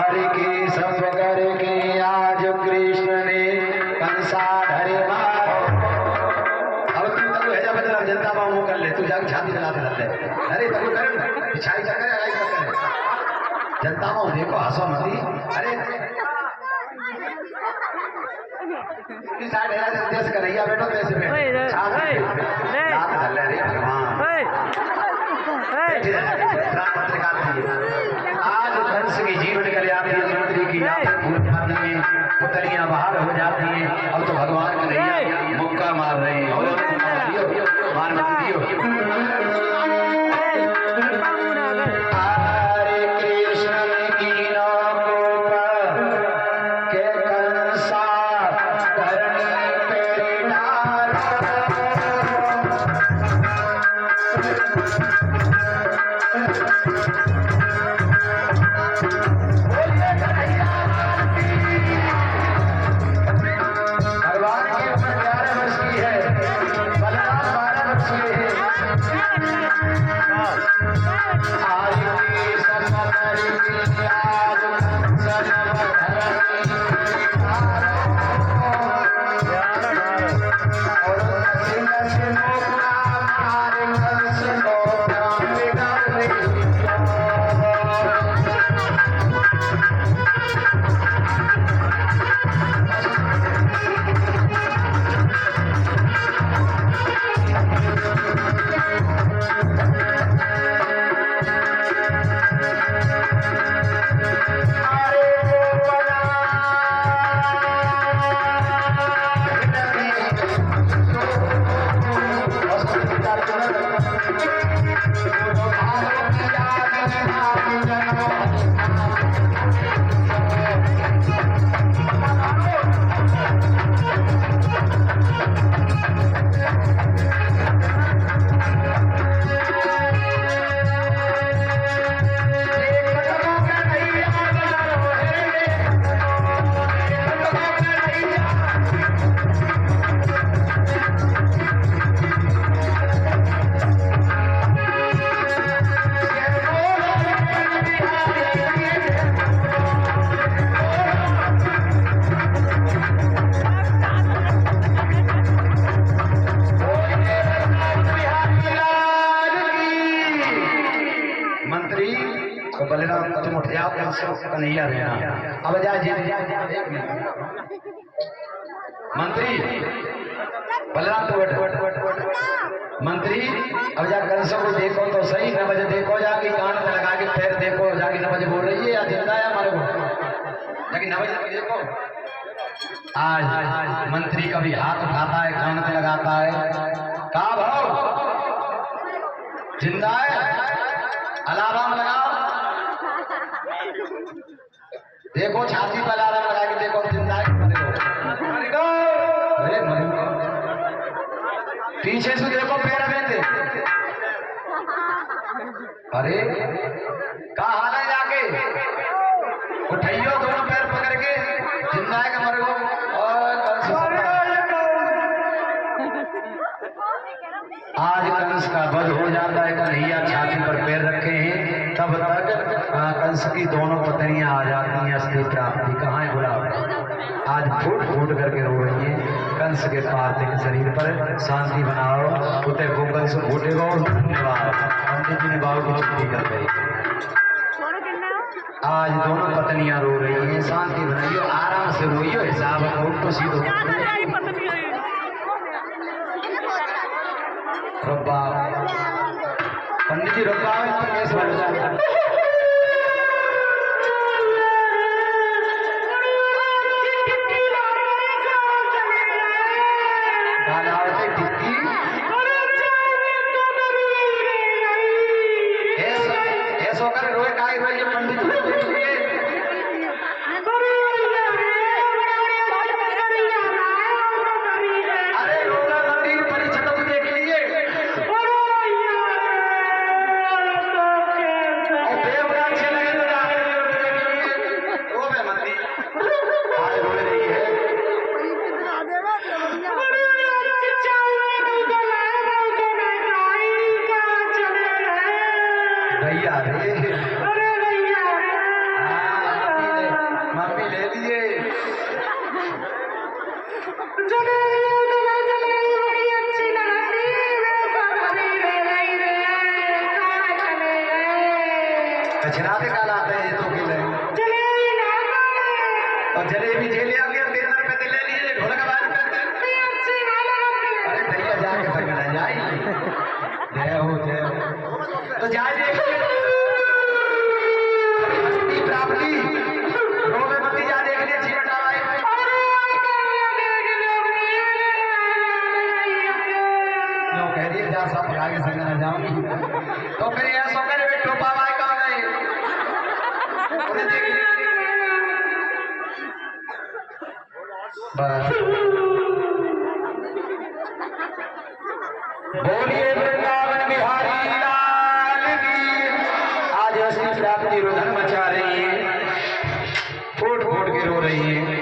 हार के सब करके आज कृष्ण ने कंसा धरे मारो। अब तू तक है जब जनता बाबू कर ले, तू जाके छाती चलाते रहते। अरे तू कर पिछाई कर जनता बाबू देखो हंसो मती। अरे देश कन्हैया बैठो देश में आज कंस की जीवन कल्याण मंत्री की पुतलियां बाहर हो जाती हैं। अब तो भगवान कन्हैया मुक्का मार रहे हैं। मार मत दियो। कन्हैया अब जा मंत्री बलराम तो मंत्री अब जा कंस को देखो तो सही, न बजे देखो जाके कान में लगा के पैर देखो जाके, न बजे बोल रही है या जिंदा है हमारे को जाके, न बजे देखो। आज मंत्री कभी हाथ उठाता है कान में लगाता है, का भाव जिंदा है अलार्म लगाओ, देखो छाती पर अलार्म लगा के देखो जिंदा है मरेगा। अरे मरेगा पीछे से देखो पैर में दे। अरे कहा हाल है जाके उठाइयो दोनों पैर पकड़ के, जिंदा है कि मर गो। आज कंस का वध हो जाता है, कन्हैया छाती पर पैर रखे हैं, तब तक कंस की दोनों पत्नियां आ जाती हैं अस्थि प्राप्ति। कहाँ है गुलाब? आज फूट फूट करके रो रही है कंस के पार्थिव शरीर पर। शांति बनाओ उते को कंस फूटेगा। धन्यवाद पंडित जी ने बाबू को छुट्टी कर गई। आज दोनों पत्नियां रो रही हैं, शांति बनाइयो, आराम से रोइयो, हिसाब तो सीधो रब्बा पंडित जी रब्बा ऐसा कर रोए का रोए पंडित जी अरे रोना मंदिर परीक्षा तो देख लिए खिलाते का लाते हैं तो के लिए और जलेबी जेल आके 3 रुपए दे ले लीजिए ढोलक बाज अरे भैया जाके पकड़ा जाए जय हो तो जाए देखिए प्राप्ति रोवे मती जा देख लिए जीवन डाला क्यों कह रही है जा सब पका के संग ना जाऊंगी तो फिर ऐसा करे बैठो बाबा कहाँ गए उन्हें देख बस बोलिए वृंदावन बिहारी लाल की आज असली प्राप्ति रुदन मचा रही है फूट फूट के रो रही है